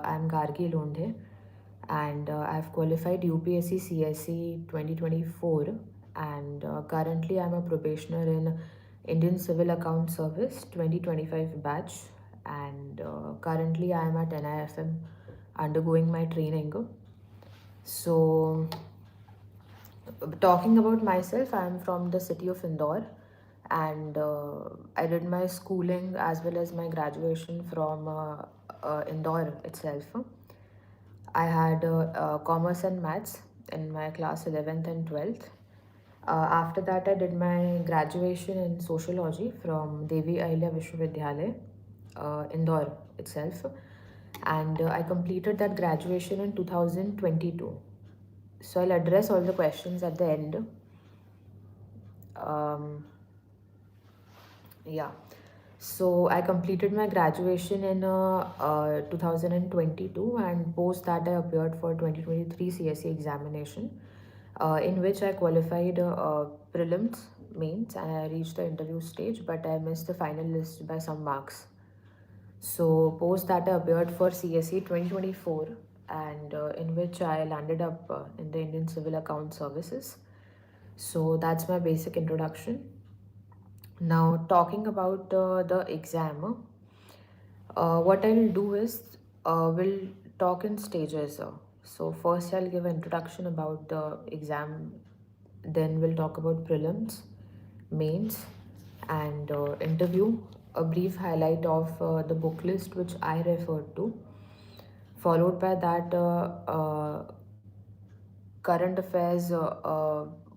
I'm Gargee Londhe, and I've qualified UPSC CSE 2024, and currently I'm a probationer in Indian Civil Account Service 2025 batch, and currently I'm at NIFM undergoing my training. So, talking about myself, I'm from the city of Indore, and I did my schooling as well as my graduation from Indore itself. I had commerce and maths in my class 11th and 12th. After that, I did my graduation in sociology from Devi Ahilya Vishwavidyalaya, Indore itself, and I completed that graduation in 2022. So I'll address all the questions at the end. Um, yeah. So I completed my graduation in 2022, and post that I appeared for 2023 CSE examination, in which I qualified prelims, mains, and I reached the interview stage, but I missed the final list by some marks. So post that I appeared for CSE 2024, and in which I landed up in the Indian Civil Account Services. So that's my basic introduction. Now, talking about the exam, what I'll do is we'll talk in stages. So first I'll give an introduction about the exam, then we'll talk about prelims, mains, and interview, a brief highlight of the book list which I referred to, followed by that current affairs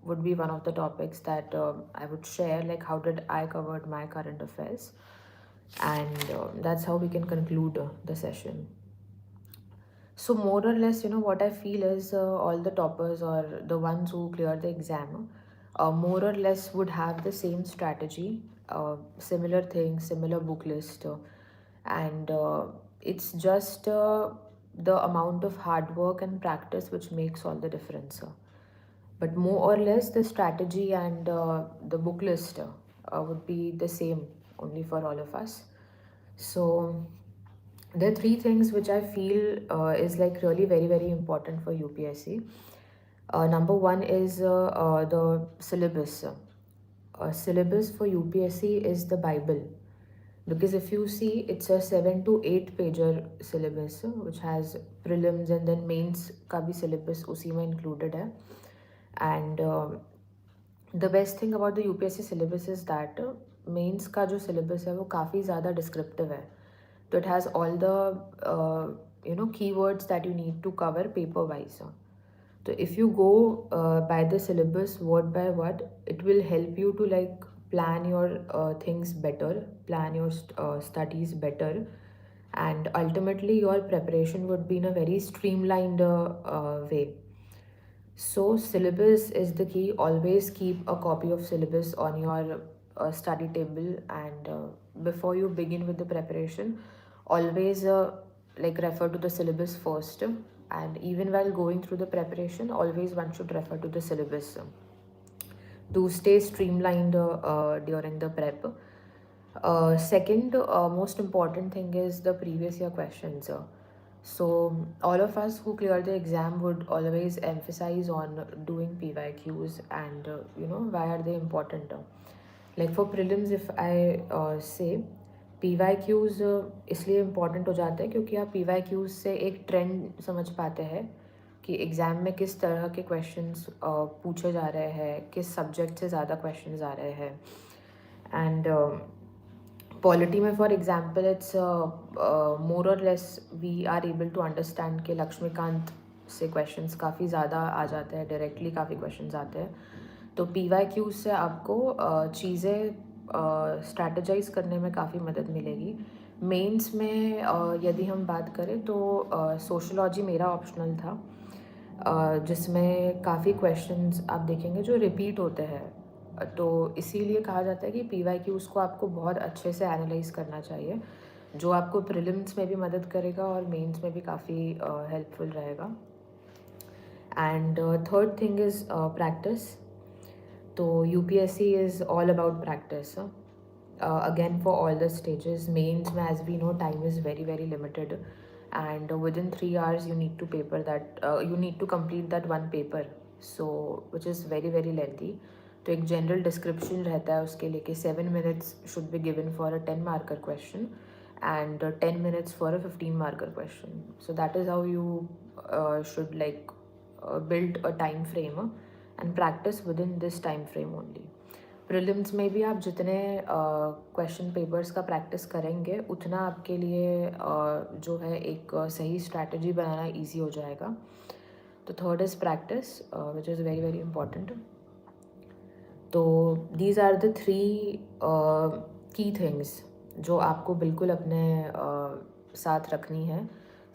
would be one of the topics that I would share, like how did I covered my current affairs, and that's how we can conclude the session. So more or less, what I feel is all the toppers or the ones who clear the exam, more or less would have the same strategy, similar things, similar book list, and it's just the amount of hard work and practice which makes all the difference. But more or less, the strategy and the book list would be the same only for all of us. So there are three things which I feel is like really very, very important for UPSC. Number one is the syllabus. Syllabus for UPSC is the Bible, because if you see, it's a 7 to 8 pager syllabus which has prelims and then mains का भी syllabus उसी में included है. And the best thing about the UPSC syllabus is that mains का जो syllabus है वो काफ़ी ज़्यादा descriptive है. So it has all the keywords that you need to cover paper wise. So if you go by the syllabus word by word, it will help you to like plan your things better, plan your studies better, and ultimately your preparation would be in a very streamlined way. So syllabus is the key. Always keep a copy of syllabus on your study table, and before you begin with the preparation, always like refer to the syllabus first, and even while going through the preparation, always one should refer to the syllabus to stay streamlined during the prep. Second, most important thing is the previous year questions. So all of us who clear the exam would always emphasize on doing PYQs, and why are they important? Like for prelims, if I say PYQs इसलिए important हो जाते हैं क्योंकि आप PYQs से एक trend समझ पाते हैं कि एग्ज़ाम में किस तरह के क्वेश्चंस पूछे जा रहे हैं, किस सब्जेक्ट से ज़्यादा क्वेश्चंस आ रहे हैं. एंड पॉलिटी में for example it's more or less we are able to understand कि लक्ष्मीकांत से क्वेश्चंस काफ़ी ज़्यादा आ जाते हैं, डायरेक्टली काफ़ी क्वेश्चंस आते हैं. तो PYQs से आपको चीज़ें स्ट्रैटेजाइज करने में काफ़ी मदद मिलेगी. मेंस में यदि हम बात करें तो सोशलॉजी मेरा ऑप्शनल था, जिसमें काफ़ी क्वेश्चंस आप देखेंगे जो रिपीट होते हैं. तो इसीलिए कहा जाता है कि PYQs को आपको बहुत अच्छे से एनालाइज करना चाहिए, जो आपको प्रीलिम्स में भी मदद करेगा और मेंस में भी काफ़ी हेल्पफुल रहेगा. And third thing is practice. तो UPSC is all about practice. Again, for all the stages, mains में as we know time is very very limited, and within 3 hours you need to you need to complete that one paper, so which is very very lengthy. तो एक general description रहता है उसके लिए कि 7 minutes should be given for a 10 marker question and 10 minutes for a 15 marker question. So that is how you should build a time frame and practice within this time frame only. Prelims में भी आप जितने question papers का practice करेंगे उतना आपके लिए जो है एक सही स्ट्रैटेजी बनाना इजी हो जाएगा. तो third is practice which is very very important. तो दीज आर द 3 की थिंग्स जो आपको बिल्कुल अपने साथ रखनी है.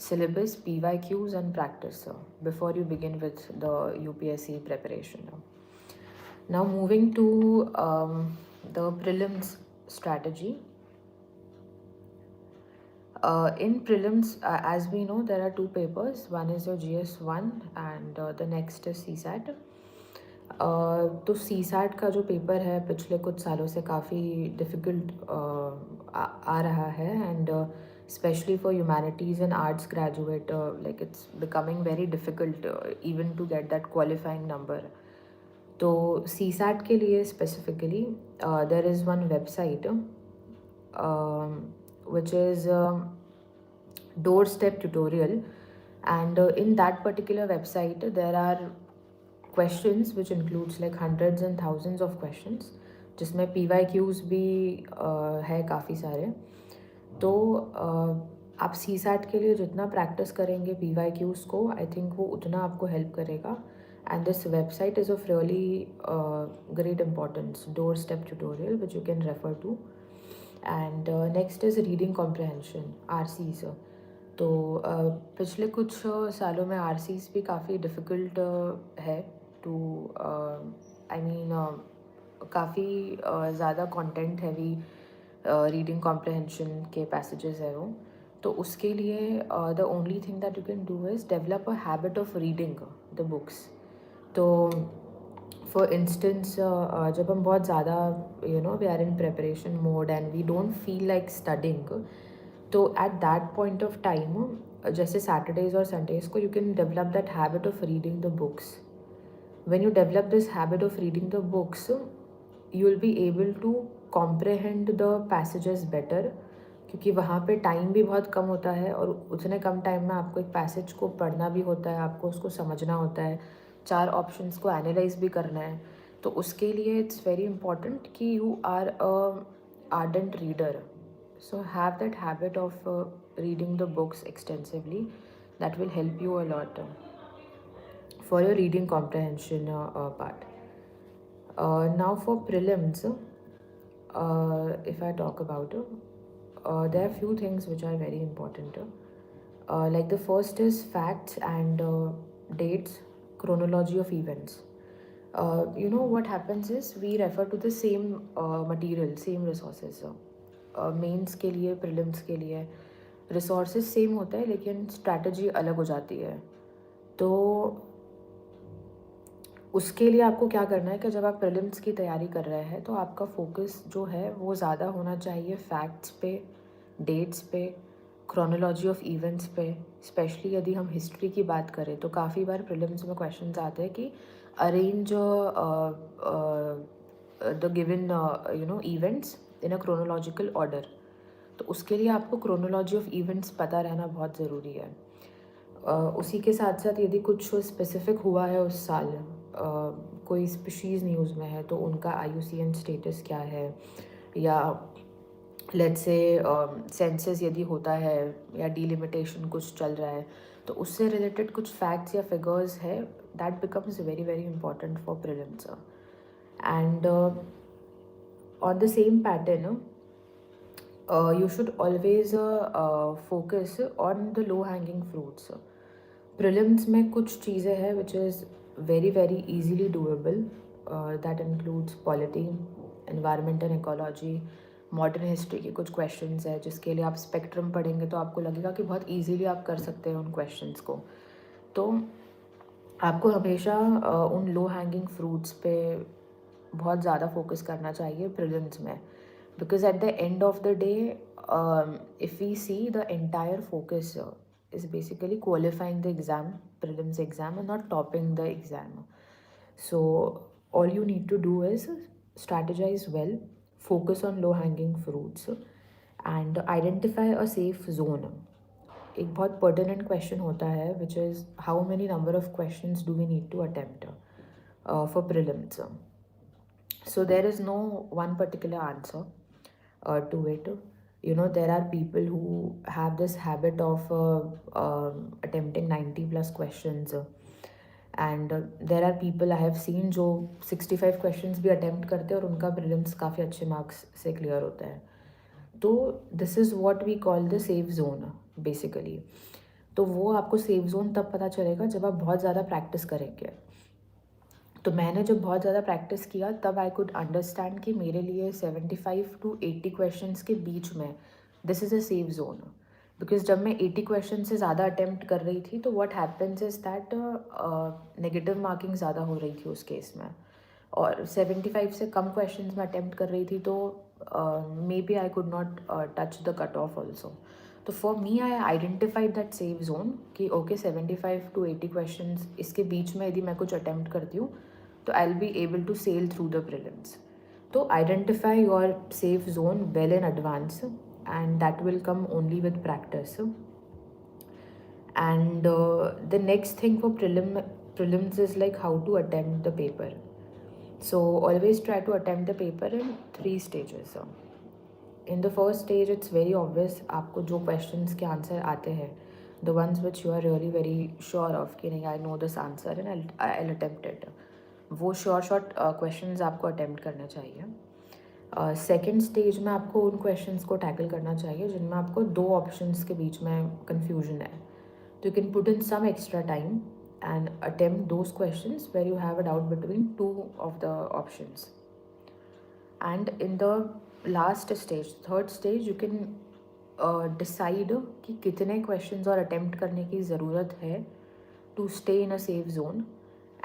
syllabus, PYQs and practice before you begin with the UPSC preparation. Now moving to the prelims strategy. In prelims, as we know, there are 2 papers. One is your GS1 and the next is CSAT. तो CSAT का जो paper है पिछले कुछ सालों से काफ़ी difficult आ रहा है and especially for humanities and arts graduate, it's becoming very difficult even to get that qualifying number. तो CSAT के लिए specifically there is one website which is doorstep tutorial, and in that particular website there are questions which includes like hundreds and thousands of questions, जिसमें PYQs भी है काफ़ी सारे. तो आप CSAT के लिए जितना प्रैक्टिस करेंगे PYQs को, आई थिंक वो उतना आपको हेल्प करेगा. And this website is of really great importance, doorstep tutorial which you can refer to. And next is reading comprehension, RCs. तो पिछले कुछ सालों में RCs भी काफ़ी डिफ़िकल्ट है टू काफ़ी ज़्यादा कंटेंट हैवी रीडिंग कॉम्प्रहेंशन के पैसेजेस है वो. तो उसके लिए the only thing that you can do is develop a habit of reading the books. तो फॉर इंस्टेंस जब हम बहुत ज़्यादा we are in preparation mode and we don't feel like studying, तो at that point of time जैसे Saturdays और Sundays को you can develop that habit of reading the books. When you develop this habit of reading the books, you will be able to comprehend the passages better, क्योंकि वहाँ पे time भी बहुत कम होता है और उतने कम टाइम में आपको एक पैसेज को पढ़ना भी होता है, आपको उसको समझना होता है, 4 ऑप्शंस को एनालाइज भी करना है. तो उसके लिए इट्स वेरी इंपॉर्टेंट कि you are a ardent reader. So have that habit of reading the books extensively. That will help you a lot for your reading comprehension part. Now for prelims, if I talk about there are few things which are very important. Like the first is facts and dates, chronology of events. What happens is we refer to the same material, same resources. Mains के लिए, prelims के लिए resources same होता है लेकिन strategy अलग हो जाती है. तो उसके लिए आपको क्या करना है कि जब आप प्रीलिम्स की तैयारी कर रहे हैं तो आपका फोकस जो है वो ज़्यादा होना चाहिए फैक्ट्स पे, डेट्स पे, क्रोनोलॉजी ऑफ इवेंट्स पे. स्पेशली यदि हम हिस्ट्री की बात करें तो काफ़ी बार प्रीलिम्स में क्वेश्चंस आते हैं कि arrange the given events in a chronological order. तो उसके लिए आपको क्रोनोलॉजी ऑफ इवेंट्स पता रहना बहुत ज़रूरी है. उसी के साथ साथ यदि कुछ स्पेसिफिक हुआ है उस साल, कोई स्पीशीज़ न्यूज़ में है तो उनका IUCN स्टेटस क्या है, या लेट्स से सेंसस यदि होता है या डिलिमिटेशन कुछ चल रहा है तो उससे रिलेटेड कुछ फैक्ट्स या फिगर्स है, that becomes very very important for prelims. And on the same pattern you should always focus on the low hanging fruits. Prelims में कुछ चीज़ें हैं which is very very easily doable. That includes polity, environment and ecology, modern history के कुछ questions है जिसके लिए आप spectrum पढ़ेंगे तो आपको लगेगा कि बहुत easily आप कर सकते हैं उन questions को. तो आपको हमेशा उन low hanging fruits पे बहुत ज़्यादा focus करना चाहिए prelims में. Because at the end of the day, if we see the entire focus is basically qualifying the exam, prelims exam, and not topping the exam. So all you need to do is strategize well, focus on low hanging fruits, and identify a safe zone. एक बहुत pertinent question होता है, which is how many number of questions do we need to attempt for prelims. So there is no one particular answer to it. You know, there are people who have this habit of attempting 90 plus questions, and there are people I have seen जो 65 questions भी attempt करते हैं और उनका prelims काफ़ी अच्छे marks से clear होता है. तो this is what we call the safe zone basically. तो वो आपको सेफ जोन तब पता चलेगा जब आप बहुत ज़्यादा प्रैक्टिस करेंगे. तो मैंने जब बहुत ज़्यादा प्रैक्टिस किया तब आई कुड अंडरस्टैंड कि मेरे लिए 75 to 80 क्वेश्चंस के बीच में this is a safe zone. Because जब मैं 80 क्वेश्चन से ज़्यादा अटैम्प्ट कर रही थी तो what happens is that negative marking ज़्यादा हो रही थी उस केस में, और 75 से कम क्वेश्चंस में अटैम्प्ट कर रही थी तो maybe I could not touch the cut off also. तो for me I identified that safe zone कि ओके 75 to 80 क्वेश्चंस इसके बीच में यदि मैं कुछ अटैम्प्ट करती हूँ तो I will be able to sail through the prelims. तो identify your safe zone well in advance and that will come only with practice. And the next thing for prelims is like how to attempt the paper. So always try to attempt the paper in 3 stages. In the first stage it's very obvious आपको जो questions के answer आते हैं, the ones which you are really very sure of कि नहीं I know this answer and I'll attempt it, वो short questions आपको attempt करना चाहिए. सेकेंड स्टेज में आपको उन क्वेश्चंस को टैकल करना चाहिए जिनमें आपको 2 ऑप्शंस के बीच में कन्फ्यूजन है. तो you can put in some extra time and attempt those questions where you have a doubt between 2 of the options. And in the last stage, third stage, you can decide कि कितने questions और attempt करने की ज़रूरत है to stay in a safe zone.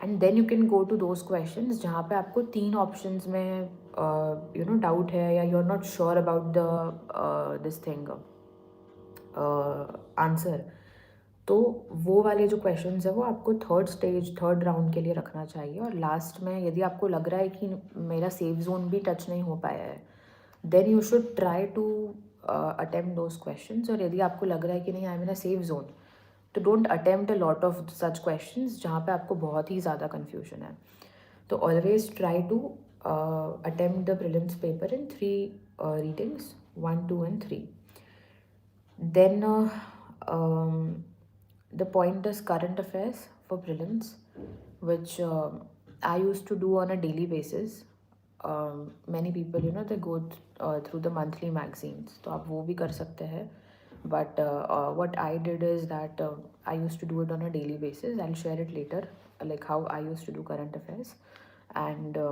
And then you can go to those questions जहाँ पे आपको 3 ऑप्शंस में यू नो डाउट है या you are not sure about the this thing answer. तो वो वाले जो क्वेश्चंस है वो आपको थर्ड राउंड के लिए रखना चाहिए. और लास्ट में यदि आपको लग रहा है कि मेरा सेफ जोन भी टच नहीं हो पाया है, then you should try to attempt those questions. और यदि आपको लग रहा है कि नहीं I am in a safe zone, तो don't attempt a lot of such questions जहाँ पे आपको बहुत ही ज़्यादा कन्फ्यूजन है. तो always try to attempt the prelims paper in 3 readings, 1, 2 and 3. Then the point is current affairs for prelims, which I used to do on a daily basis. Many people, you know, they go through the monthly magazines, तो आप वो भी कर सकते हैं. But what I did is that I used to do it on a daily basis. I'll share it later, like how I used to do current affairs. And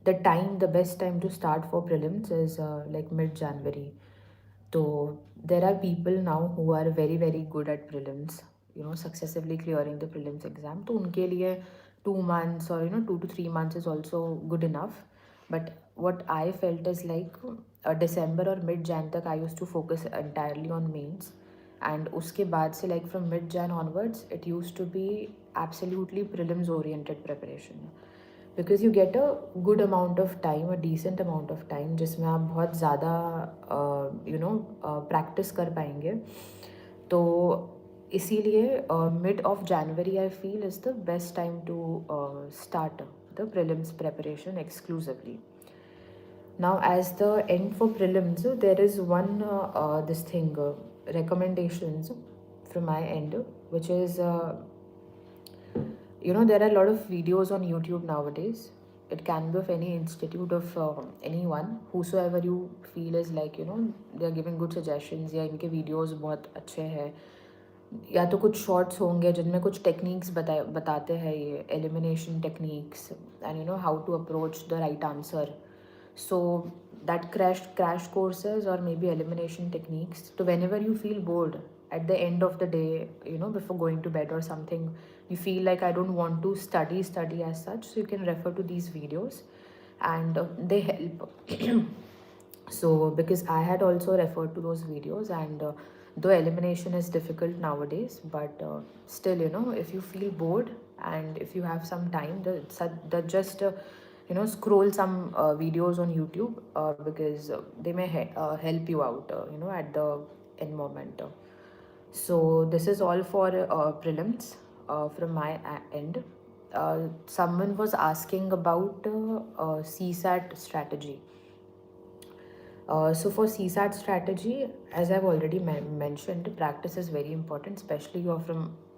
the best time to start for prelims is like mid-January. So there are people now who are very very good at prelims, you know, successively clearing the prelims exam. तो उनके लिए 2 months or 2 to 3 months is also good enough. But what I felt is like December or mid-Jan तक I used to focus entirely on mains, and उसके बाद से like from mid-Jan onwards it used to be absolutely prelims oriented preparation. Because you get a good amount of time, a decent amount of time, जिसमें आप बहुत ज़्यादा practice कर पाएंगे. तो इसीलिए mid of January I feel is the best time to start the prelims preparation exclusively. Now as the end for prelims, there is one this thing recommendations from my end, which is there are a lot of videos on YouTube nowadays. It can be of any institute, of anyone, whosoever you feel is like, they are giving good suggestions, या इनके videos बहुत अच्छे हैं, या तो कुछ shorts होंगे जिनमें कुछ techniques बताते हैं, ये elimination techniques, and how to approach the right answer. So that crash courses or maybe elimination techniques. So whenever you feel bored at the end of the day, before going to bed or something, you feel like I don't want to study as such, so you can refer to these videos and they help. So because I had also referred to those videos, and though elimination is difficult nowadays, but still, if you feel bored and if you have some time, just scroll some videos on YouTube, because they may help you out, at the end moment. So this is all for prelims from my end. Someone was asking about CSAT strategy. So for CSAT strategy, as I've already mentioned, practice is very important, especially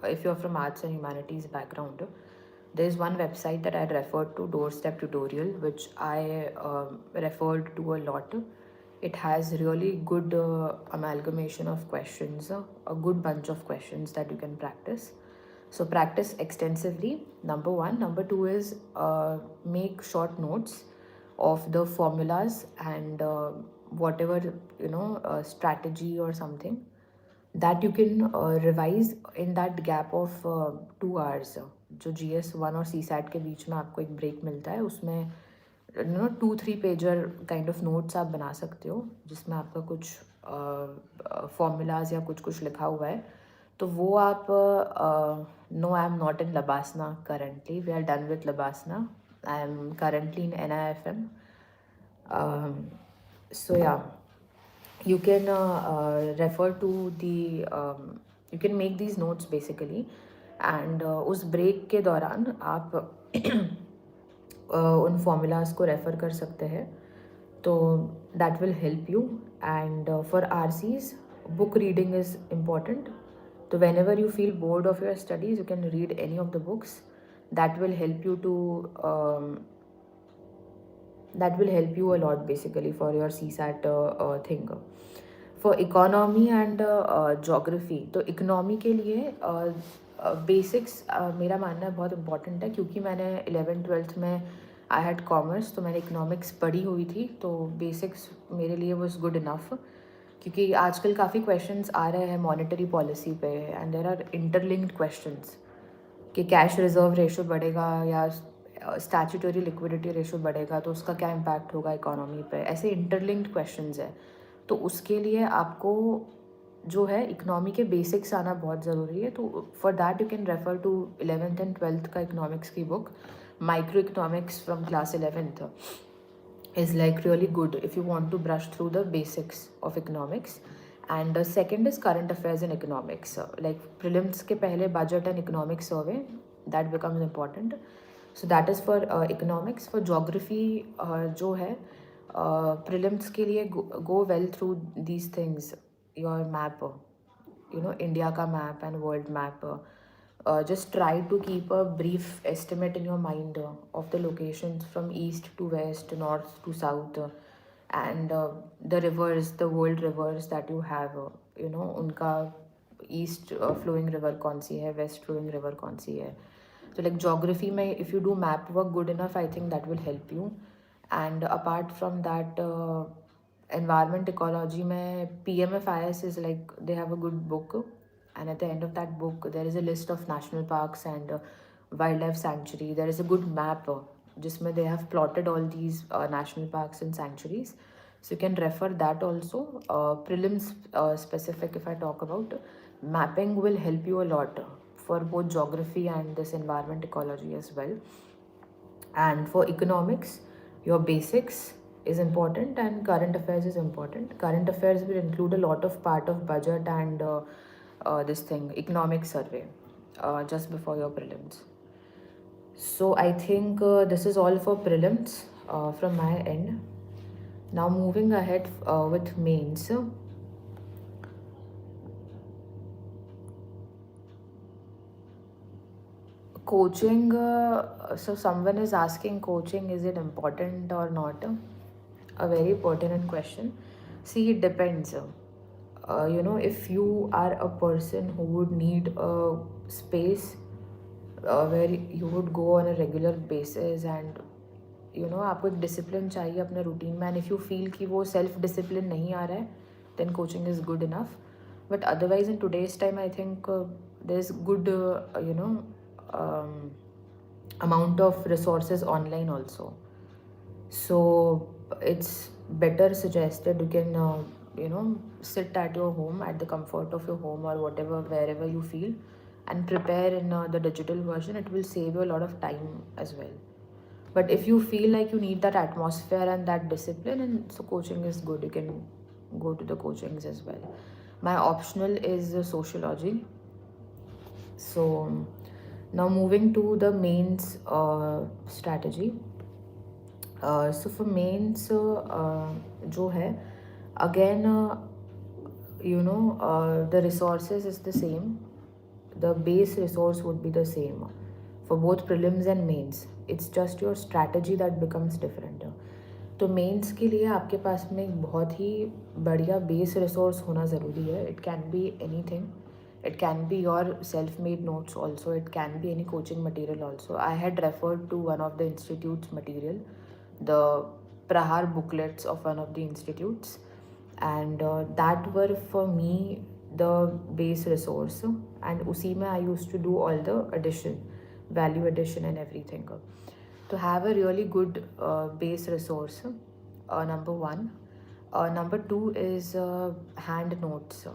if you're from arts and humanities background. There's one website that I referred to, Doorstep Tutorial, which I referred to a lot. It has really good amalgamation of questions, a good bunch of questions that you can practice. So practice extensively, number one. Number two is make short notes of the formulas and whatever, strategy or something that you can revise in that gap of 2 hours. जो GS1 और CSAT के बीच में आपको एक break मिलता है, उसमें 2-3 pager kind of notes आप बना सकते हो, जिसमें आपका कुछ फॉर्मूलाज या कुछ लिखा हुआ है. तो वो आप know, I am not in LBSNAA currently. We are done with LBSNAA. I am currently in NIFM. So yeah, you can refer to the you can make these notes basically, and उस break के दौरान आप उन formulas को refer कर सकते हैं, तो that will help you. And for RCs, book reading is important. So whenever you feel bored of your studies, you can read any of the books. That will help you a lot basically for your CSAT thing. For economy and geography, तो economy के लिए basics मेरा मानना है बहुत important है, क्योंकि मैंने 11th-12th में आई हैड कॉमर्स, तो मैंने इकोनॉमिक्स पढ़ी हुई थी, तो बेसिक्स मेरे लिए वाज गुड इनफ. क्योंकि आजकल काफ़ी क्वेश्चंस आ रहे हैं मॉनेटरी पॉलिसी पे, and there are interlinked questions कि कैश रिजर्व रेशो बढ़ेगा या स्टैट्यूटरी लिक्विडिटी रेशो बढ़ेगा तो उसका क्या इम्पैक्ट होगा इकोनॉमी पे. ऐसे इंटरलिंक्ड क्वेश्चंस है, तो उसके लिए आपको जो है इकोनॉमी के बेसिक्स आना बहुत ज़रूरी है. तो for that you can refer to 11th and 12th का इकोनॉमिक्स की बुक. Micro economics from class 11th is like really good if you want to brush through the basics of economics. And the second is current affairs in economics, like prelims के पहले budget and economics survey, that becomes important. So that is for economics. For geography जो है prelims के लिए go well through these things, your map, India का map and world map. Just try to keep a brief estimate in your mind of the locations from east to west, north to south, and the rivers, the world rivers that you have, उनका east flowing river कौन सी है, west flowing river कौन सी है. So like geography में if you do map work good enough, I think that will help you. And apart from that, environment ecology में PMFIS is like they have a good book, and at the end of that book there is a list of national parks and wildlife sanctuary. There is a good map जिसमें they have plotted all these national parks and sanctuaries, so you can refer that also. Prelims specific, if I talk about, mapping will help you a lot for both geography and this environment ecology as well. And for economics, your basics is important and current affairs is important. Current affairs will include a lot of part of budget and this thing, economic survey, just before your prelims. So I think this is all for prelims from my end. Now moving ahead with mains. Coaching, so someone is asking coaching, is it important or not? A very pertinent question. See, it depends. If you are a person who would need a space where you would go on a regular basis, and आपको एक discipline चाहिए अपने routine में, and if you feel कि वो self discipline नहीं आ रहा है, then coaching is good enough. But otherwise in today's time I think there is good amount of resources online also. So it's better suggested you can sit at your home, at the comfort of your home or whatever, wherever you feel, and prepare in the digital version. It will save you a lot of time as well. But if you feel like you need that atmosphere and that discipline, and so coaching is good, you can go to the coachings as well. My optional is sociology. So now moving to the mains strategy. So for mains जो है, again the resources is the same. The base resource would be the same for both prelims and mains. It's just your strategy that becomes different. तो mains के लिए आपके पास में एक बहुत ही बढ़िया बेस रिसोर्स होना ज़रूरी है. It can be anything. It can be your self-made notes also. It can be any coaching material also. I had referred to one of the institute's material, the Prahar booklets of one of the institutes, and that were for me the base resource. And usi mein I used to do all the addition, value addition and everything. To have a really good base resource, number one. Number two is hand notes.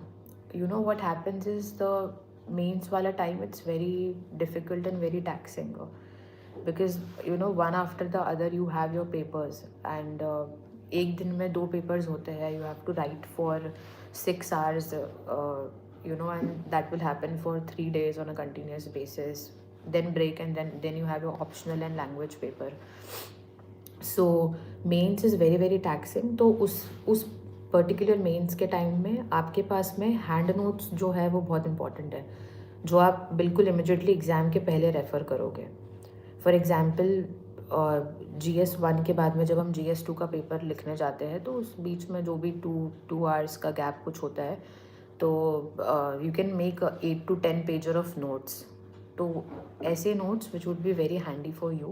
What happens is the mains wala time, it's very difficult and very taxing, because one after the other you have your papers, and एक दिन में 2 papers होते हैं. You have to write for 6 hours, and that will happen for 3 days on a continuous basis, then break, and then you have your optional and language paper. So mains is very very taxing. तो उस particular mains के time में आपके पास में hand notes जो है वो बहुत इंपॉर्टेंट है, जो आप बिल्कुल इमिजिएटली एग्ज़ाम के पहले रेफ़र करोगे. फॉर एग्ज़ाम्पल GS1 के बाद में जब हम GS2 का पेपर लिखने जाते हैं, तो उस बीच में जो भी 2 आवर्स का गैप कुछ होता है, तो you can make 8 to 10 pager of notes. तो ऐसे notes which would be very handy for you,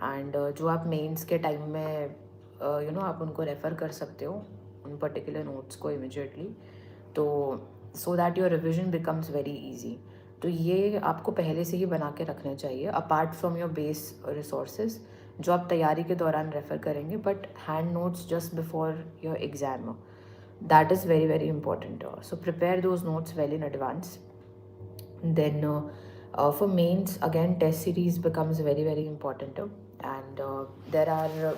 and जो आप मेंस के टाइम में आप उनको रेफ़र कर सकते हो उन पर्टिकुलर नोट्स को इमिजिएटली, तो so that your revision becomes very easy. तो ये आपको पहले से ही बना के रखने चाहिए, apart from your base resources जो आप तैयारी के दौरान रेफ़र करेंगे. But hand notes just before your exam, that is very very important. So prepare those notes well in advance. Then for mains, again, test series becomes very very important, and there are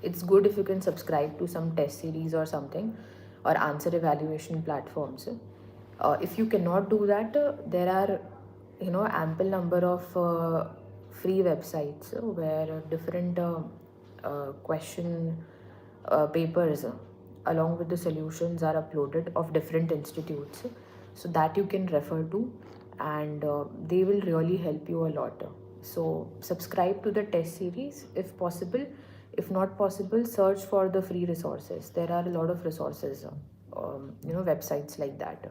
it's good if you can subscribe to some test series or something, or answer evaluation platforms. If you cannot do that, there are ample number of free websites where different question papers along with the solutions are uploaded of different institutes, so that you can refer to, and they will really help you a lot. So subscribe to the test series if possible. If not possible, search for the free resources. There are a lot of resources, websites like that,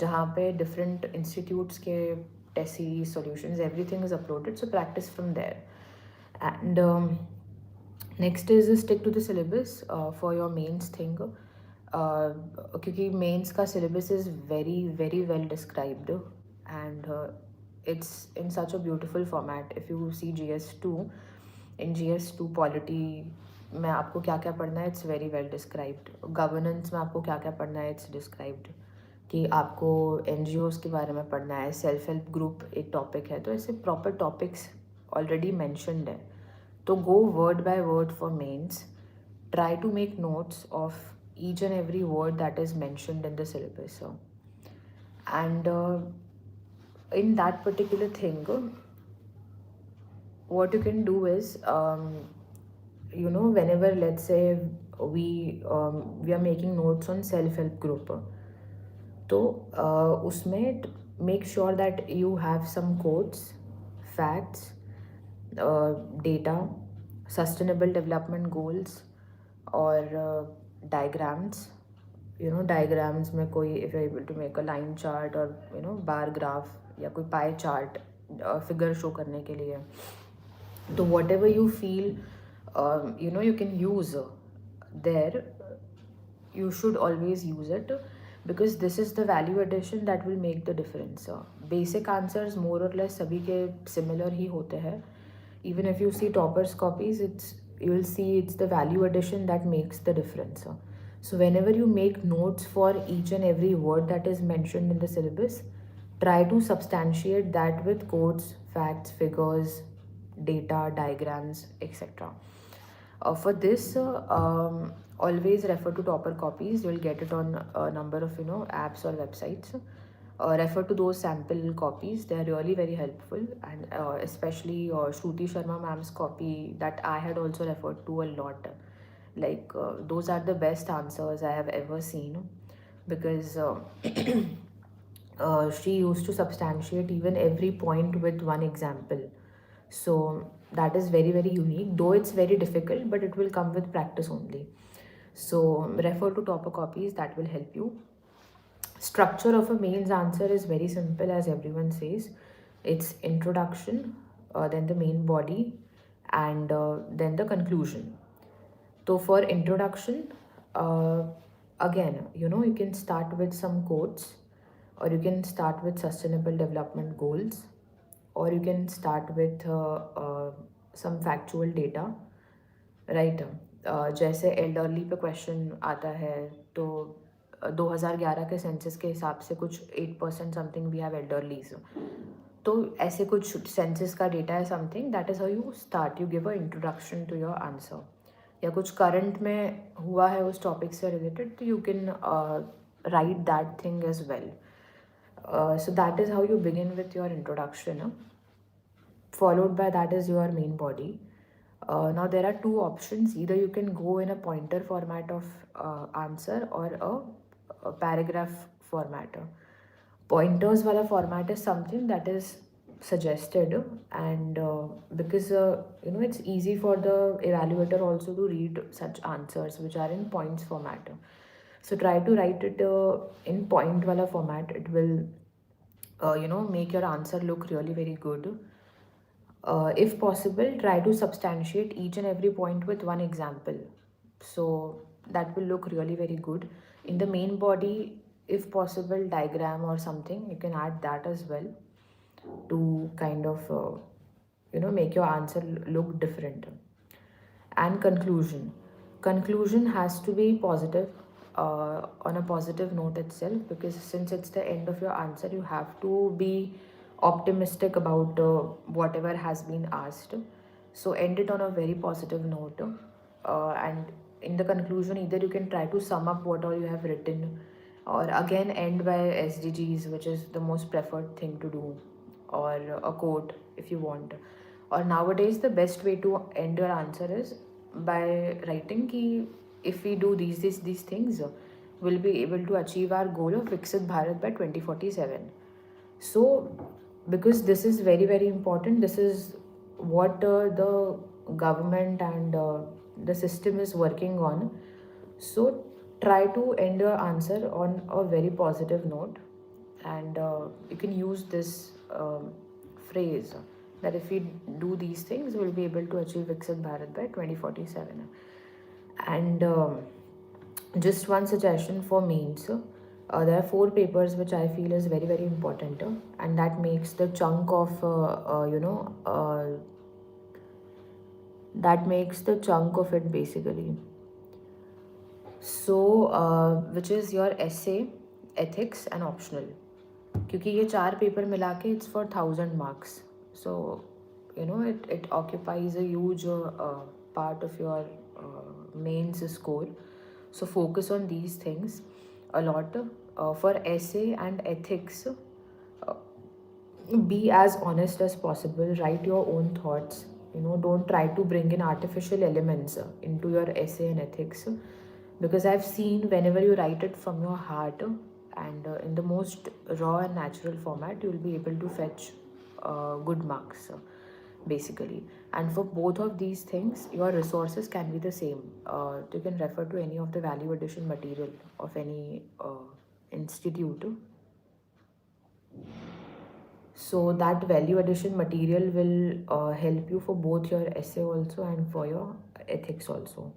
जहाँ पे different institutes के test series, solutions, everything is uploaded. So practice from there. And next is stick to the syllabus for your mains thing, क्योंकि mains का syllabus is very very well described, and it's in such a beautiful format. If you see GS2, in GS2 Polity में आपको क्या क्या पढ़ना है, it's very well described. Governance में आपको क्या क्या पढ़ना है, it's described. कि आपको NGOs के बारे में पढ़ना है, सेल्फ हेल्प ग्रुप एक टॉपिक है, तो ऐसे प्रॉपर टॉपिक्स ऑलरेडी मैंशनड है. तो go word by word for mains. Try to make notes of each and every word that is mentioned in the syllabus. And in that particular thing, what you can do is, whenever, let's say, we are making notes on self-help group, तो उसमें make sure that you have some quotes, facts, data, sustainable development goals, और diagrams. Diagrams में कोई, if you're able to make a line chart or bar graph या कोई pie chart figure show करने के लिए, तो what ever you feel you can use there, you should always use it, because this is the value addition that will make the difference. Basic answers more or less सभी के similar ही होते हैं. Even if you see toppers copies, you will see it's the value addition that makes the difference. So whenever you make notes for each and every word that is mentioned in the syllabus, try to substantiate that with quotes, facts, figures, data, diagrams, etc. For this, always refer to topper copies. You'll get it on a number of apps or websites. Refer to those sample copies. They are really very helpful, and especially Shruti Sharma ma'am's copy that I had also referred to a lot. Like those are the best answers I have ever seen, because she used to substantiate even every point with one example. So that is very, very unique, though it's very difficult, but it will come with practice only. So refer to topper copies, that will help you. Structure of a mains answer is very simple, as everyone says. It's introduction, then the main body, and then the conclusion. So for introduction, uh, again, you can start with some quotes, or you can start with sustainable development goals, or you can start with some factual data, right. जैसे elderly पे question आता है, तो 2011 के census के हिसाब से कुछ 8% समथिंग वी हैव एल्डरलीज। तो ऐसे कुछ सेंसस का डेटा है something, that is how you start, you give a introduction to your answer. या कुछ करंट में हुआ है उस टॉपिक से रिलेटेड, तो you can write that thing as well. So that is how you begin with your introduction. Followed by that is your main body. Now there are two options. Either you can go in a pointer format of answer, or a paragraph format. Pointers wala format is something that is suggested, and because it's easy for the evaluator also to read such answers which are in points format. So try to write it in point wala format. It will make your answer look really very good. If possible, try to substantiate each and every point with one example. So that will look really very good. In the main body, if possible, diagram or something, you can add that as well to kind of, make your answer look different. And conclusion. Conclusion has to be positive, on a positive note itself, because since it's the end of your answer, you have to be optimistic about whatever has been asked. So end it on a very positive note, and in the conclusion, either you can try to sum up what all you have written, or again end by SDGs, which is the most preferred thing to do, or a quote if you want. Or nowadays, the best way to end your answer is by writing ki if we do these things, we'll be able to achieve our goal of Viksit Bharat by 2047. So because this is very, very important, this is what the government and the system is working on. So try to end your answer on a very positive note, and you can use this phrase that if we do these things, we'll be able to achieve Viksit Bharat by 2047. And just one suggestion for mains. There are 4 papers which I feel is very, very important, and that makes the chunk of that makes the chunk of it basically. So which is your essay, ethics and optional. क्योंकि ये 4 paper मिला के it's for 1000 marks. So it occupies a huge part of your mains score. So focus on these things a lot. For essay and ethics, be as honest as possible. Write your own thoughts. Don't try to bring in artificial elements into your essay and ethics, because I've seen whenever you write it from your heart, and in the most raw and natural format, you'll be able to fetch good marks, basically. And for both of these things, your resources can be the same. You can refer to any of the value addition material of any institute. So that value addition material will help you for both your essay also and for your ethics also.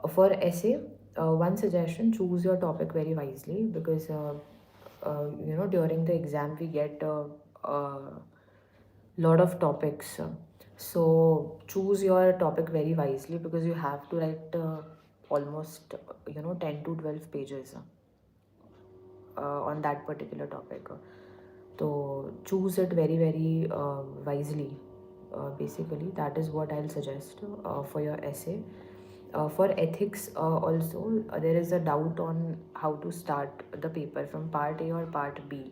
For essay, one suggestion: choose your topic very wisely, because during the exam we get a lot of topics. So choose your topic very wisely, because you have to write almost 10 to 12 pages on that particular topic. So choose it very very wisely. Basically, that is what I'll suggest for your essay. For ethics also, there is a doubt on how to start the paper from part A or part B,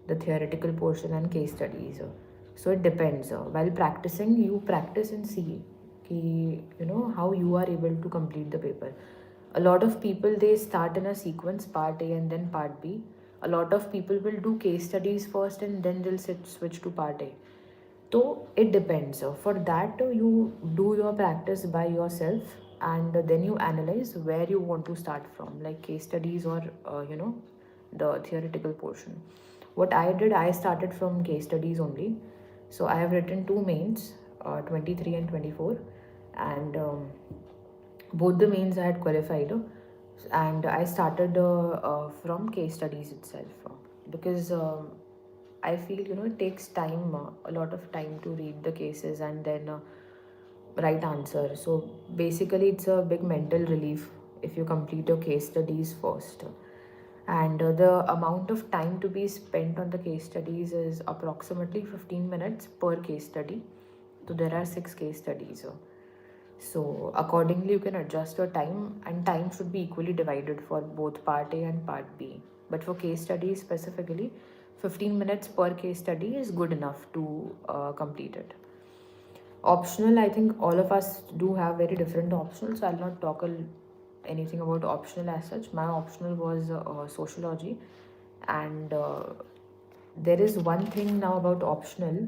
the theoretical portion and case studies. So it depends. While practicing, you practice and see how you are able to complete the paper. A lot of people, they start in a sequence, part A and then part B. A lot of people will do case studies first and then they'll switch to part A. So it depends. For that, you do your practice by yourself and then you analyze where you want to start from, like case studies or the theoretical portion. What I did, I started from case studies only. So I have written two mains, 23 and 24, and both the mains I had qualified, and I started from case studies itself, because I feel it takes time, a lot of time to read the cases and then write answer. So basically, it's a big mental relief if you complete your case studies first. And the amount of time to be spent on the case studies is approximately 15 minutes per case study. So there are 6 case studies. So accordingly, you can adjust your time, and time should be equally divided for both part A and part B. But for case studies specifically, 15 minutes per case study is good enough to complete it. Optional, I think all of us do have very different options. So I'll not talk anything about optional as such. My optional was sociology, and there is one thing now about optional,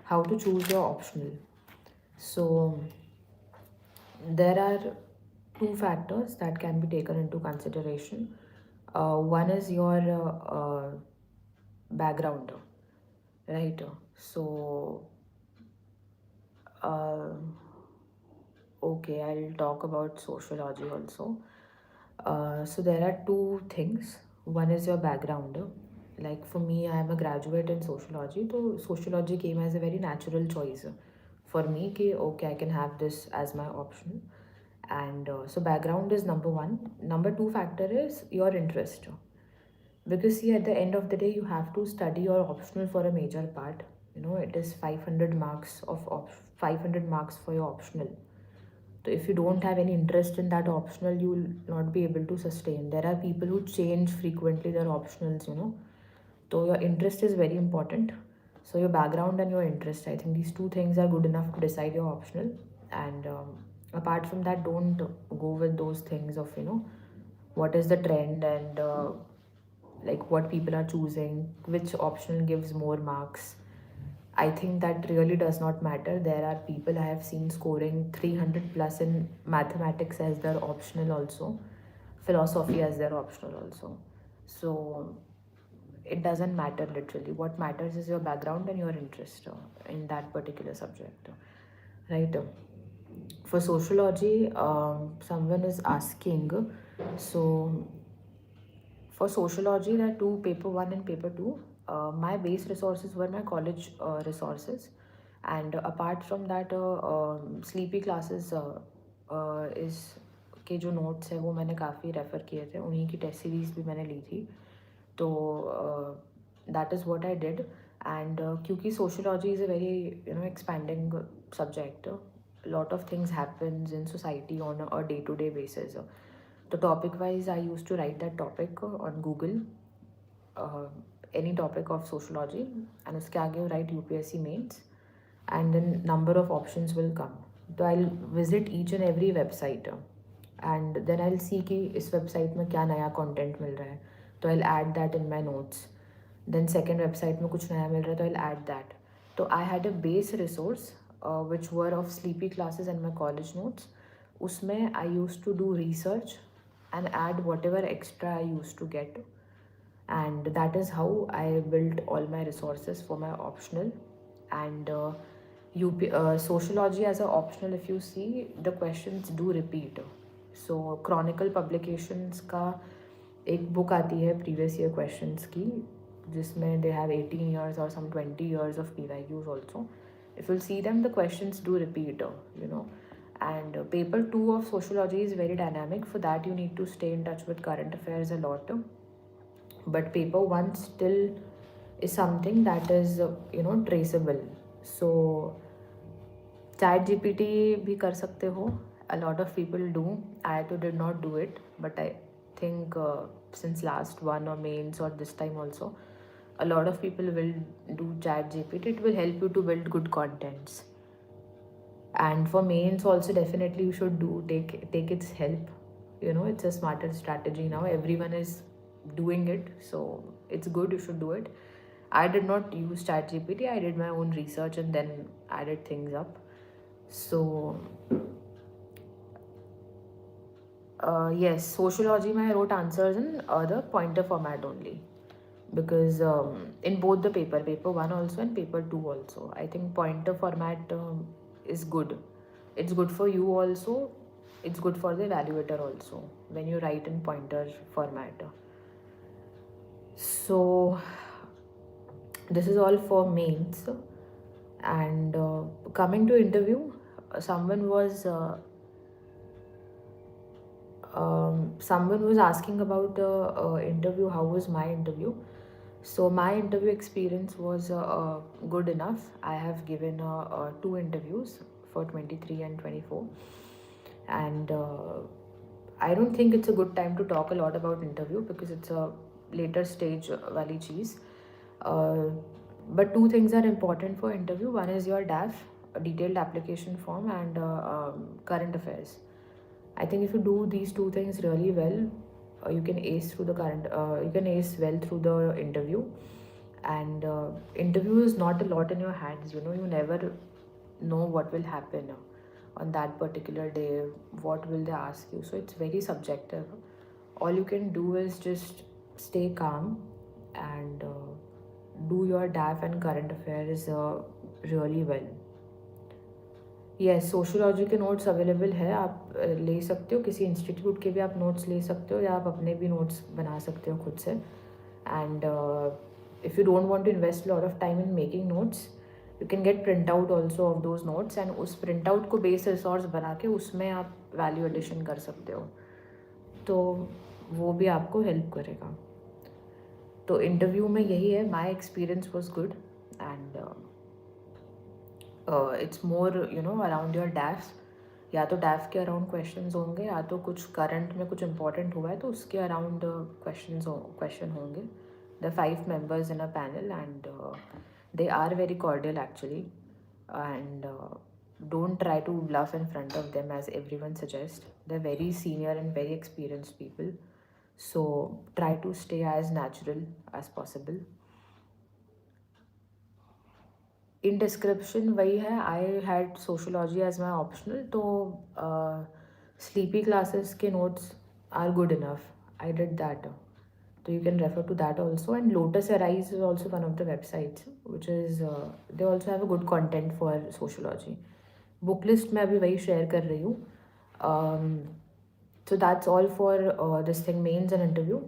how to choose your optional. So there are two factors that can be taken into consideration. One is your background, right? So okay, I'll talk about sociology also. So there are two things. One is your background. Like for me, I am a graduate in sociology, so sociology came as a very natural choice for me. Okay, I can have this as my option, and so background is number one. Number two factor is your interest, because see, at the end of the day, you have to study your optional for a major part. It is 500 marks of 500 marks for your optional. So if you don't have any interest in that optional, you will not be able to sustain. There are people who change frequently their optionals. So your interest is very important. So your background and your interest, I think these two things are good enough to decide your optional. And apart from that, don't go with those things of what is the trend, and like what people are choosing, which optional gives more marks. I think that really does not matter. There are people I have seen scoring 300 plus in mathematics as their optional also, philosophy as their optional also. So it doesn't matter literally. What matters is your background and your interest in that particular subject, right? For sociology, someone is asking, so for sociology, there are two, paper one and paper two. My base resources were my college resources, and apart from that, sleepy classes is के जो notes है वो मैंने काफ़ी refer किए थे, उन्हीं की टेस्ट सीरीज़ भी मैंने ली थी. तो that is what I did. And क्योंकि sociology is a very expanding subject, a lot of things happens in society on a day-to-day basis. The topic wise, I used to write that topic on Google, any topic of sociology, and उसके आगे write UPSC mains, and then number of options will come. So I'll visit each and every website, and then I'll see कि इस website में क्या नया content मिल रहा है, तो I'll add that in my notes. Then second website में कुछ नया मिल रहा है, तो I'll add that. So I had a base resource which were of sleepy classes and my college notes. उसमें I used to do research and add whatever extra I used to get, and that is how I built all my resources for my optional. And sociology as an optional, if you see, the questions do repeat. So Chronicle Publications का एक book आती है previous year questions की, जिसमें they have 18 years or some 20 years of PYQs also. If you'll see them, the questions do repeat, And paper 2 of sociology is very dynamic. For that you need to stay in touch with current affairs a lot. But paper 1 still is something that is traceable. So chat gpt भी कर सकते हो. A lot of people do. I too did not do it, but I think since last one or mains or this time also, a lot of people will do chat gpt. It will help you to build good contents. And for mains also, definitely you should take its help. It's a smarter strategy now. Everyone is doing it, so it's good. You should do it. I did not use chat gpt. I did my own research and then added things up. So yes, sociology I wrote answers in the pointer format only, because in both the paper 1 also and paper 2 also, I think pointer format is good. It's good for you also, it's good for the evaluator also when you write in pointer format. So this is all for mains. And coming to interview, someone was asking about the interview. How was my interview? So my interview experience was good enough. I have given 2 interviews for 23 and 24, and I don't think it's a good time to talk a lot about interview because it's a later stage wali cheese. But 2 things are important for interview. One is your DAF, a detailed application form, and current affairs. I think if you do these 2 things really well, you can ace through the you can ace well through the interview. And interview is not a lot in your hands. You never know what will happen on that particular day. What will they ask you? So it's very subjective. All you can do is just stay calm and do your DAF and current affairs really well. Yes, sociology के notes available है. आप ले सकते हो, किसी institute के भी आप नोट्स ले सकते हो, या आप अपने भी नोट्स बना सकते हो खुद से. And if you don't want to invest lot of time in making notes, you can get print out also of those notes, and उस प्रिंट आउट को बेस रिसोर्स बना के उसमें आप वैल्यू एडिशन कर सकते हो. तो वो भी आपको हेल्प करेगा. तो इंटरव्यू में यही है. My experience was good, and it's more around your डैफ. या तो डैफ के अराउंड क्वेश्चंस होंगे, या तो कुछ करंट में कुछ इंपॉर्टेंट हुआ है तो उसके अराउंड क्वेश्चन होंगे. The 5 members in a panel, and they are very cordial actually, and don't try to bluff in front of them as everyone suggests. They're very senior and very experienced people, so try to stay as natural as possible. In description वही है. I had sociology as my optional, तो sleepy classes के notes are good enough. I did that, तो you can refer to that also. And lotus arise is also one of the websites which is they also have a good content for sociology. Book list में अभी वही share कर रही हूँ. So that's all for this thing, mains and interview.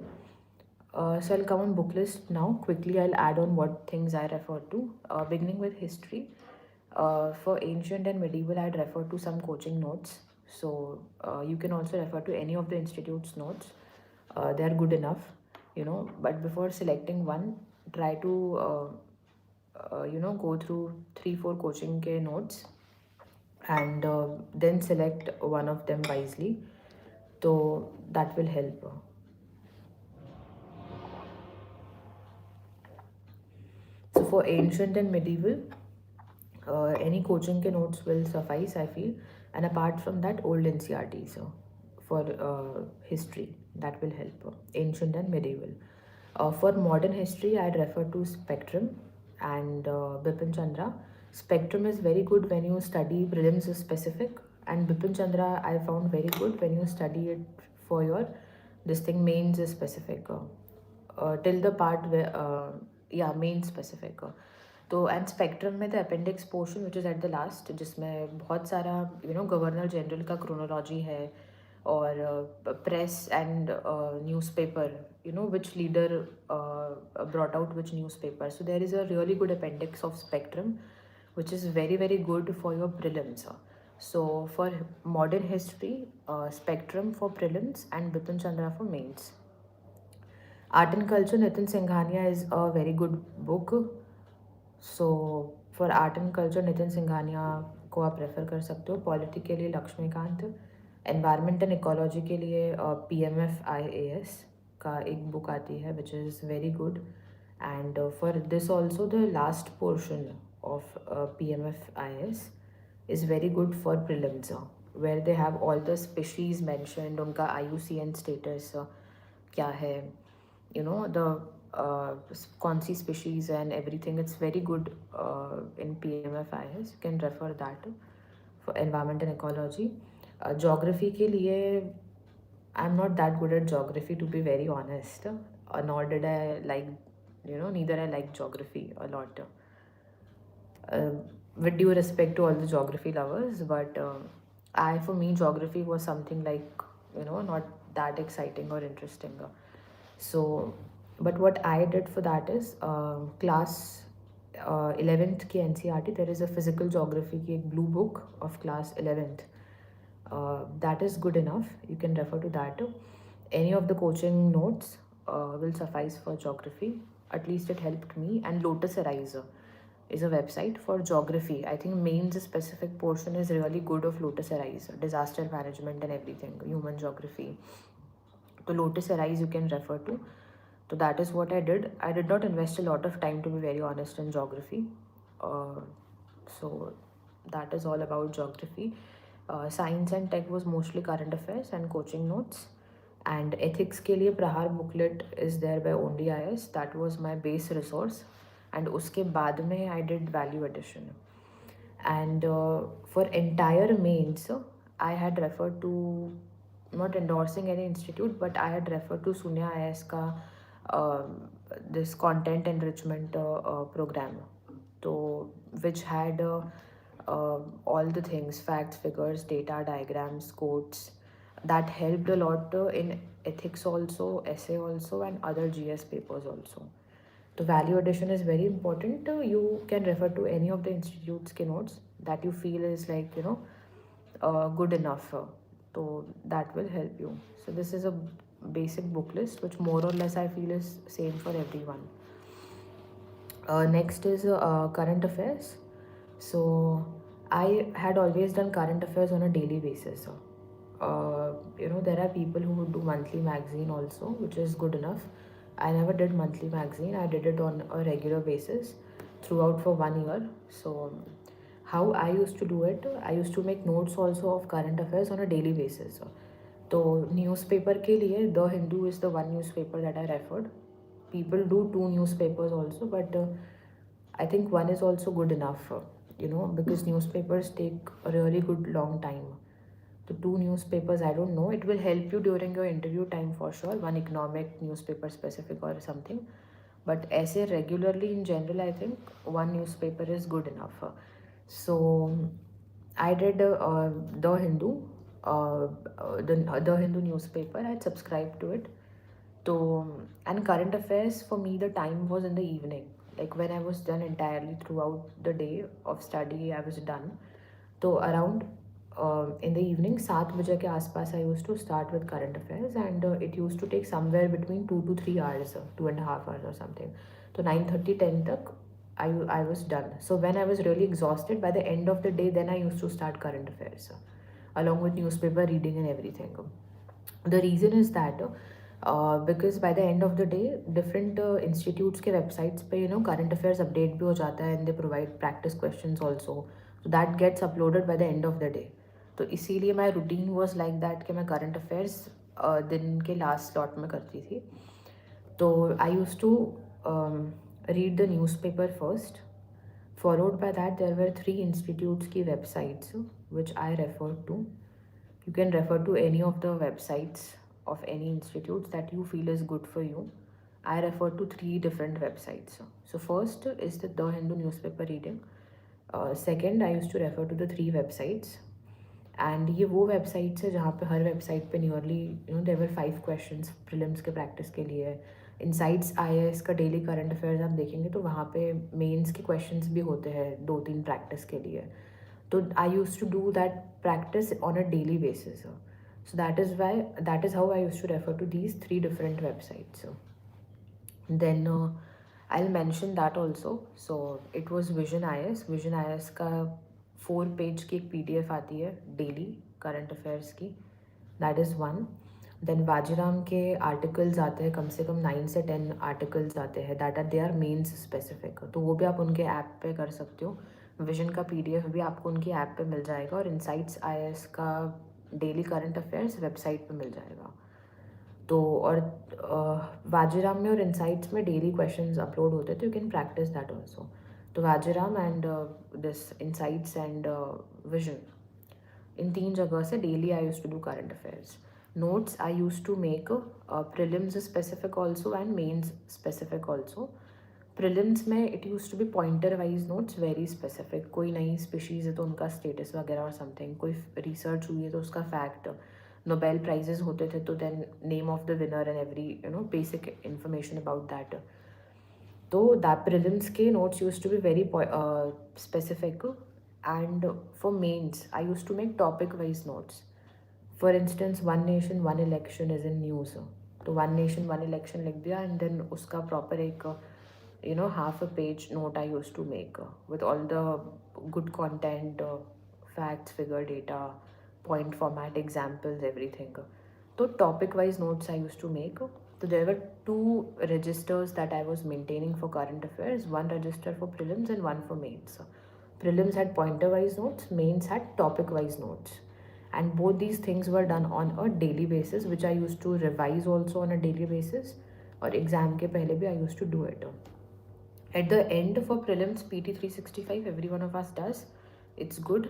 So I'll come on Booklist now. Quickly I'll add on what things I refer to. Beginning with history. For ancient and medieval, I'd refer to some coaching notes. So you can also refer to any of the institute's notes. They're good enough, but before selecting one, try to go through 3-4 coaching ke notes, and then select one of them wisely. So that will help. So for ancient and medieval, any coaching ke notes will suffice, I feel. And apart from that, old NCERT. So for history, that will help. Ancient and medieval. For modern history, I'd refer to Spectrum and Bipin Chandra. Spectrum is very good when you study prelims specific, and Bipin Chandra I found very good when you study it for your mains specific, till the part where main specific. तो and Spectrum में the appendix portion which is at the last, जिसमें बहुत सारा governor general का chronology है, और press and newspaper, which leader brought out which newspaper. So there is a really good appendix of Spectrum which is very very good for your prelims. So for modern history, Spectrum for prelims and Bipin Chandra for mains. Art and Culture, Nitin Singhania is a very good book. So for art and culture Nitin Singhania को आप refer कर सकते हो. Polity के लिए Laxmikant. Environment and ecology के लिए PMF IAS का एक बुक आती है which is very good. And for this also the last portion of PMF IAS is very good for prelims, where they have all the species mentioned, उनका IUCN status क्या है, you know, the कौन सी species and everything. It's very good in PMF IAS. You can refer that for environment and ecology. Geography के लिए I'm not that good at geography, to be very honest. Nor did I like, neither I like geography a lot. With due respect to all the geography lovers, but for me, geography was something like, not that exciting or interesting. So, but what I did for that is class 11th की NCERT, there is a physical geography की एक blue book of class 11th. That is good enough. You can refer to that. Any of the coaching notes will suffice for geography. At least it helped me. And Lotus Ariser is a website for geography. I think mains specific portion is really good of Lotus Ariser. Disaster management and everything. Human geography. So Lotus Arise you can refer to. So that is what I did. I did not invest a lot of time, to be very honest, in geography. So that is all about geography. Science and tech was mostly current affairs and coaching notes. And ethics के लिए प्रहार booklet is there by only IS. That was my base resource. And उसके बाद में I did value addition. And for entire mains, I had referred to, not endorsing any institute, but I had referred to Sunya IS का this content enrichment program, so which had all the things, facts, figures, data, diagrams, quotes, that helped a lot in ethics also, essay also, and other GS papers also. So value addition is very important. You can refer to any of the institute's notes that you feel is like, good enough. So that will help you. So this is a basic book list, which more or less I feel is same for everyone. Next is current affairs. So I had always done current affairs on a daily basis. There are people who would do monthly magazine also, which is good enough. I never did monthly magazine. I did it on a regular basis throughout for 1 year. So how I used to do it, I used to make notes also of current affairs on a daily basis. So newspaper के लिए The Hindu is the one newspaper that I referred. People do 2 newspapers also, but I think one is also good enough, because newspapers take a really good long time. So 2 newspapers, I don't know. It will help you during your interview time for sure. One economic newspaper specific or something. But essay regularly in general, I think 1 newspaper is good enough. So I did The Hindu, the Hindu newspaper. I had subscribed to it. So, and current affairs, for me, the time was in the evening. Like when I was done entirely throughout the day of study, I was done. So around in the evening, 7 बजे के आसपास I used to start with current affairs, and it used to take somewhere between 2 to 3 hours, 2.5 hours or something. So 9:30, 10 तक I was done. So when I was really exhausted, by the end of the day, then I used to start current affairs, along with newspaper reading and everything. The reason is that because by the end of the day, different institutes के websites पे current affairs update भी हो जाता है, and they provide practice questions also. So that gets uploaded by the end of the day. तो इसीलिए my routine was like that कि मैं current affairs दिन के last slot में करती थी. तो I used to read the newspaper first. Followed by that, there were 3 institutes की websites which I referred to. You can refer to any of the websites of any institutes that you feel is good for you. I refer to 3 different websites. So first is the Hindu newspaper reading. Second, I used to refer to the 3 websites. And ये वो websites है जहाँ पे हर website पे nearly there were 5 questions prelims के practice के लिए. Insights IAS का daily current affairs आप देखेंगे तो वहाँ पे mains के questions भी होते हैं 2-3 practice के लिए. So I used to do that practice on a daily basis. So that is how I used to refer to these three different websites. Then I'll mention that also. So it was Vision IS. Vision IS का 4 page की एक PDF आती है daily current affairs की. That is one. Then Vajiram के articles आते हैं, कम से कम 9 से 10 आर्टिकल्स आते हैं that are they are mains specific. तो वो भी आप उनके ऐप पे कर सकते हो. विजन का PDF भी आपको उनकी ऐप पे मिल जाएगा, और इनसाइट्स IS का डेली करंट अफेयर्स वेबसाइट पे मिल जाएगा. तो और वाजीराम में और इनसाइट्स में डेली क्वेश्चंस अपलोड होते थे. You can practice that also. तो Vajiram and this insights and vision, in 3 जगह से daily I use to do current affairs. Notes I use to make prelims specific also and mains specific also. Prelims में it used to be pointer wise notes, very specific. कोई नई species है तो उनका status वगैरह और something, कोई research हुई है तो उसका फैक्ट, नोबेल प्राइजेस होते थे तो then name of the winner and every basic information about that. तो दैट प्रिलिम्स के notes use to be very specific. And for mains I use to make topic wise notes. For instance one nation one election is in news, so one nation one election लिख दिया and then उसका proper एक half a page note I used to make with all the good content, facts, figure, data, point format, examples, everything. So topic wise notes I used to make. So there were 2 registers that I was maintaining for current affairs, one register for prelims and one for mains. Prelims had pointer wise notes, mains had topic wise notes, and both these things were done on a daily basis, which I used to revise also on a daily basis, or exam ke pehle bhi I used to do it. At the end for prelims PT 365, every one of us does. It's good.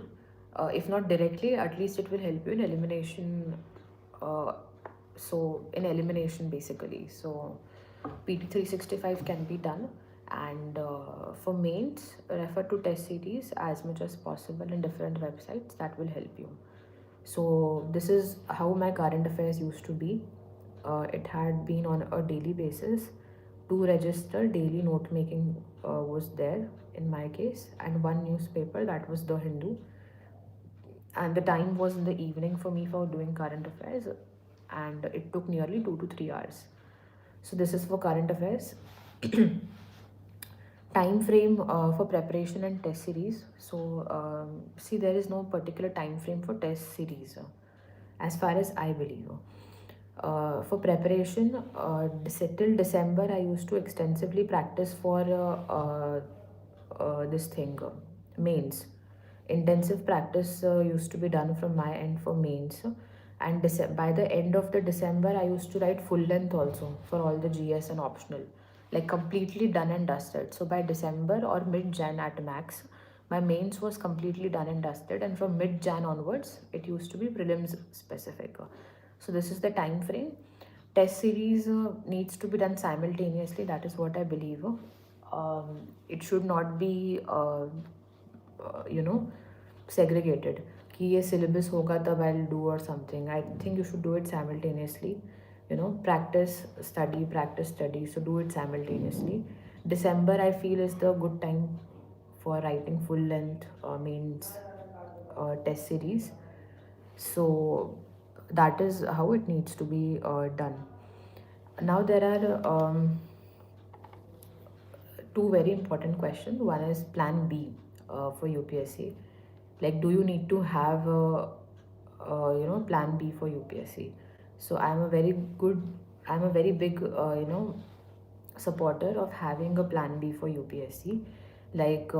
If not directly, at least it will help you in elimination. So in elimination basically. So PT 365 can be done. And for mains, refer to test series as much as possible in different websites. That will help you. So this is how my current affairs used to be. It had been on a daily basis. 2 register daily note making was there in my case, and 1 newspaper, that was The Hindu, and the time was in the evening for me for doing current affairs, and it took nearly 2 to 3 hours. So this is for current affairs. Time frame for preparation and test series. So see, there is no particular time frame for test series as far as I believe. For preparation, till December, I used to extensively practice for this thing, mains. Intensive practice used to be done from my end for mains. And by the end of the December, I used to write full length also for all the GS and optional, like completely done and dusted. So by December or mid-Jan at max, my mains was completely done and dusted, and from mid-Jan onwards, it used to be prelims specific. So this is the time frame. Test series needs to be done simultaneously. That is what I believe. It should not be, segregated. कि ये syllabus होगा तब I'll do or something. I think you should do it simultaneously. Practice, study. So do it simultaneously. December I feel is the good time for writing full length mains test series. So that is how it needs to be done. Now there are 2 very important questions. One is plan B for UPSC. Like, do you need to have plan B for UPSC? So I'm a very big supporter of having a plan B for UPSC. Like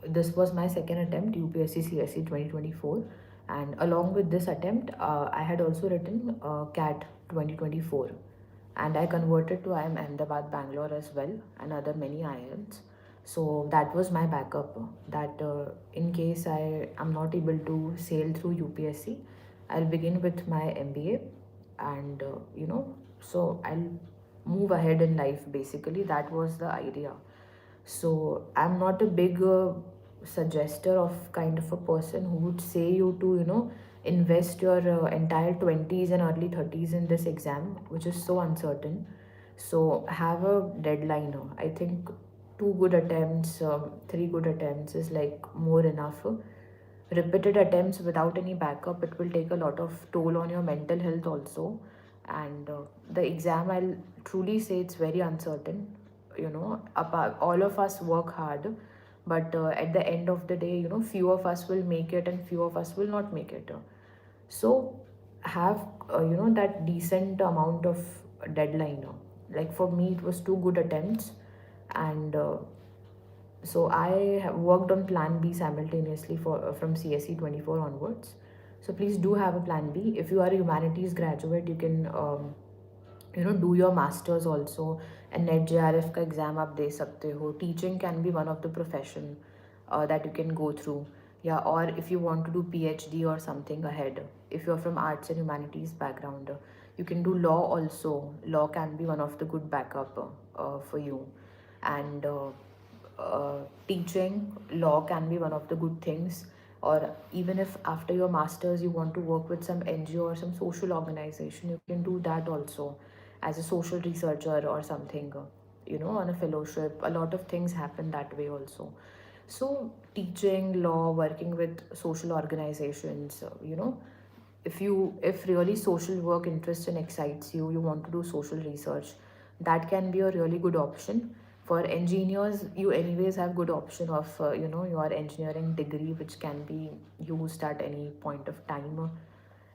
this was my second attempt, UPSC CSE 2024, and along with this attempt I had also written CAT 2024, and I converted to IIM Ahmedabad, Bangalore as well, and other many IIMs. So that was my backup, that in case I am not able to sail through UPSC, I'll begin with my MBA, and so I'll move ahead in life. Basically that was the idea. So I'm not a big suggester of kind of a person who would say you to invest your entire 20s and early 30s in this exam, which is so uncertain. So have a deadline. I think 2 good attempts, 3 good attempts is like more enough. repeated attempts without any backup, it will take a lot of toll on your mental health also. And the exam, I'll truly say, it's very uncertain. All of us work hard, but at the end of the day, few of us will make it and few of us will not make it. So have that decent amount of deadline. Like for me, it was two good attempts, and so I have worked on plan B simultaneously for from CSE 24 onwards. So please do have a plan B. If you are a humanities graduate, you can do your masters also, and net JRF का exam आप दे सकते हो. Teaching can be one of the profession that you can go through. Yeah, or if you want to do PhD or something ahead, if you're from arts and humanities background, you can do law also. Law can be one of the good backup for you. And teaching law can be one of the good things. Or even if after your masters you want to work with some NGO or some social organization, you can do that also as a social researcher or something, on a fellowship. A lot of things happen that way also. So teaching law, working with social organizations, if really social work interests and excites you, you want to do social research, that can be a really good option. For engineers, you anyways have good option of your engineering degree, which can be used at any point of time.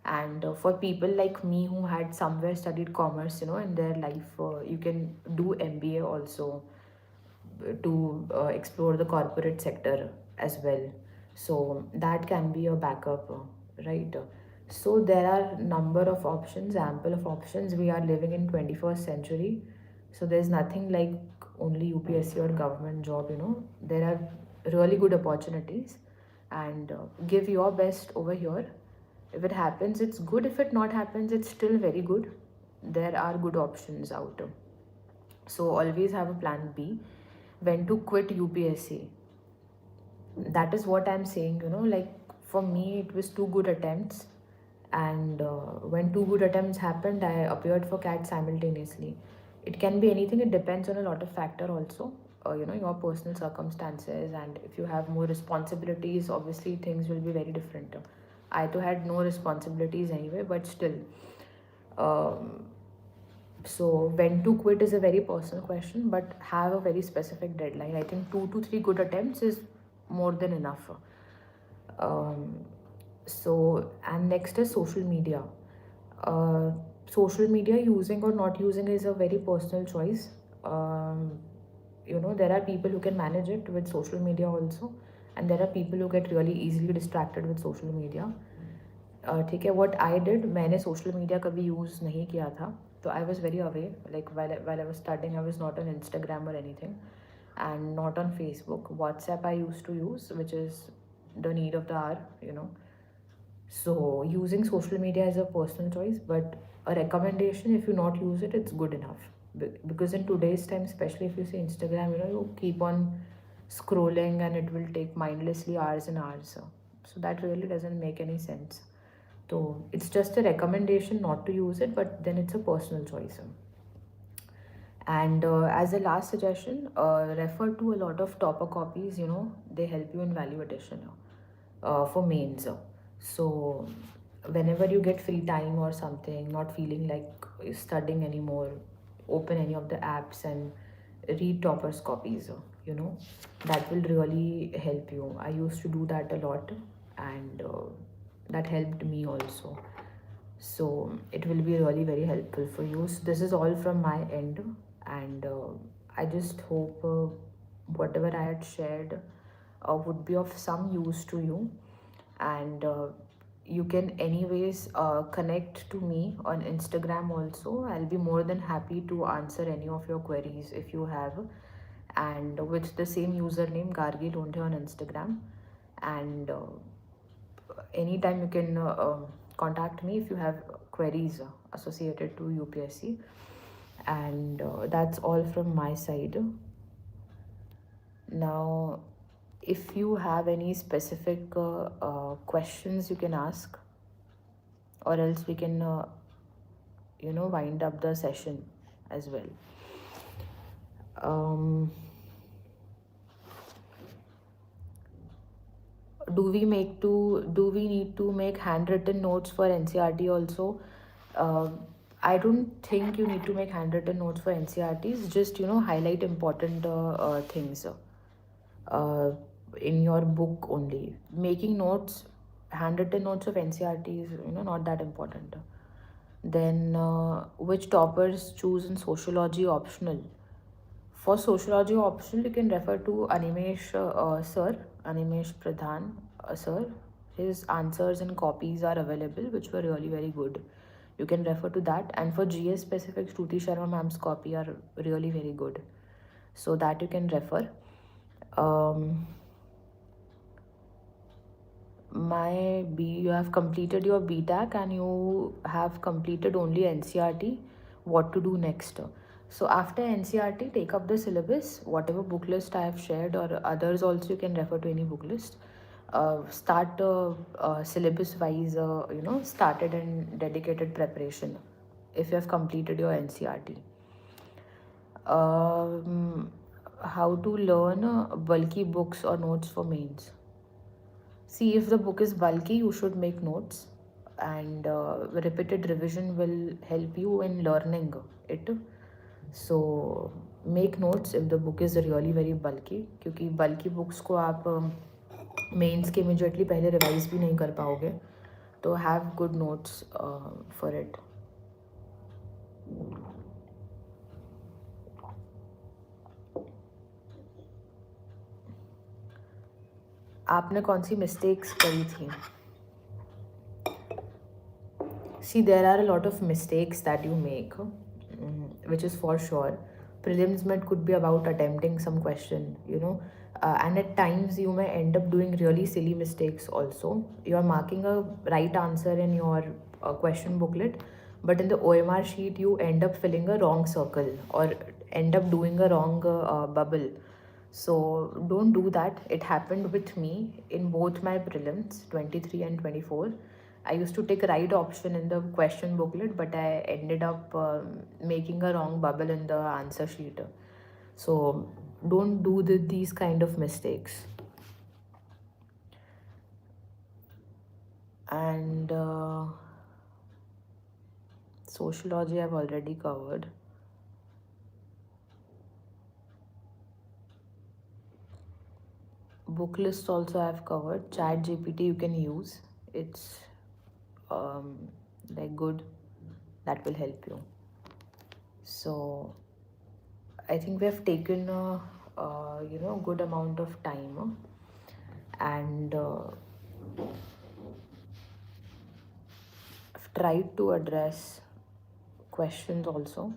And for people like me who had somewhere studied commerce, in their life, you can do MBA also to explore the corporate sector as well. So that can be a backup, right? So there are number of options, ample of options. We are living in 21st century, so there's nothing like only UPSC or government job. There are really good opportunities, and give your best over here. If it happens, it's good. If it not happens, it's still very good. There are good options out. So always have a plan B. When to quit UPSC, that is what I'm saying. Like for me, it was two good attempts, and when two good attempts happened, I appeared for CAT simultaneously. It can be anything. It depends on a lot of factor also. Your personal circumstances, and if you have more responsibilities, obviously things will be very different. I too had no responsibilities anyway, but still. Um, so when to quit is a very personal question, but have a very specific deadline. I think 2 to 3 good attempts is more than enough. Um, and next is social media. Uh, Social media using or not using is a very personal choice. There are people who can manage it with social media also, and there are people who get really easily distracted with social media. ठीक है, what I did, मैंने social media कभी use नहीं किया था, तो I was very away. Like while I was studying, I was not on Instagram or anything, and not on Facebook. WhatsApp I used to use, which is the need of the hour. So using social media is a personal choice, but a recommendation, if you not use it, it's good enough. Because in today's time, especially if you see Instagram, you keep on scrolling and it will take mindlessly hours and hours. So that really doesn't make any sense. So it's just a recommendation not to use it, but then it's a personal choice. And as a last suggestion, refer to a lot of topper copies. They help you in value addition for mains. So whenever you get free time or something, not feeling like studying anymore, open any of the apps and read toppers copies. That will really help you. I used to do that a lot, and that helped me also. So it will be really very helpful for you. So this is all from my end, and I just hope whatever I had shared would be of some use to you. And you can anyways connect to me on Instagram also. I'll be more than happy to answer any of your queries if you have, and with the same username Gargee Londhe on Instagram. And anytime you can contact me if you have queries associated to UPSC. And that's all from my side. Now, if you have any specific questions, you can ask, or else we can wind up the session as well. do we need to make handwritten notes for NCERT also? uh, I don't think you need to make handwritten notes for NCERTs. Just highlight important things uh, in your book only. Making notes, handwritten notes of NCERT is not that important. Then which toppers choose in sociology optional? For sociology optional, you can refer to Animesh Pradhan sir. His answers and copies are available, which were really very good. You can refer to that. And for GS specific, Shruti Sharma ma'am's copy are really very good. So that you can refer. You have completed your BTAC and you have completed only NCERT. What to do next? So after NCERT, take up the syllabus, whatever book list I have shared, or others also you can refer to any book list. Start syllabus wise, started and dedicated preparation if you have completed your NCERT. How to learn bulky books or notes for mains? See, if the book is bulky, you should make notes, and repeated revision will help you in learning it. So make notes if the book is really very bulky, क्योंकि bulky books को आप mains के immediately पहले revise भी नहीं कर पाओगे, तो have good notes for it. आपने कौन सी मिस्टेक्स करी थी? See, there are a lot of mistakes that you make, which is for sure. Prelims met could be about attempting some question, and at times you may end up doing really silly mistakes also. You are marking a right answer in your question booklet, but in the OMR sheet you end up filling a wrong circle or end up doing a wrong bubble. So don't do that. It happened with me in both my prelims, 23 and 24. I used to take right option in the question booklet, but I ended up making a wrong bubble in the answer sheet. So don't do these kind of mistakes. And sociology I've already covered. Booklist also I've covered. Chat GPT you can use. It's good. That will help you. So I think we have taken a good amount of time, and I've tried to address questions also.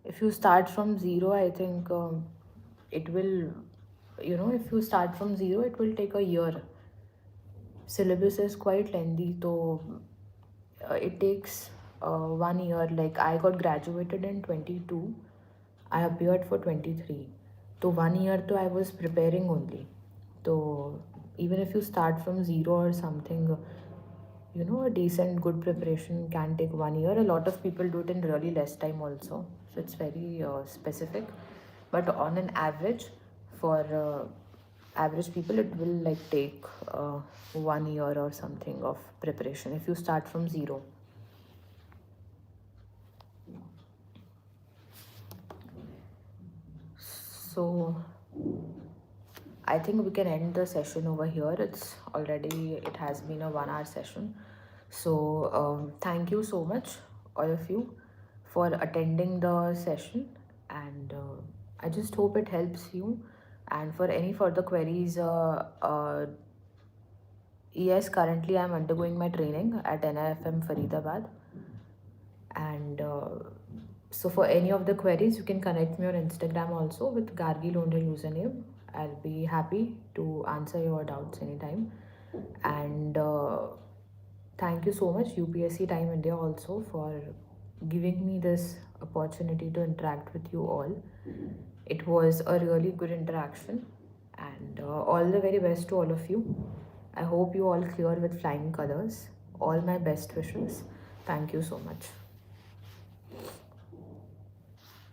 If you start from zero, I think it will, if you start from zero, it will take a year. Syllabus is quite lengthy, so it takes 1 year. Like I got graduated in 22, I appeared for 23. So 1 year I was preparing only. So even if you start from zero or something, a decent good preparation can take 1 year. A lot of people do it in really less time also. So it's very specific. But on an average, for average people, it will take 1 year or something of preparation if you start from zero. So I think we can end the session over here. It has been a 1 hour session. So thank you so much, all of you, for attending the session, and I just hope it helps you. And for any further queries, yes, currently I'm undergoing my training at NIFM Faridabad, and so for any of the queries, you can connect me on Instagram also with Gargee Londhe username. I'll be happy to answer your doubts anytime. And thank you so much UPSCTIME India also for giving me this opportunity to interact with you all. It was a really good interaction, and all the very best to all of you. I hope you all clear with flying colors. All my best wishes. Thank you so much.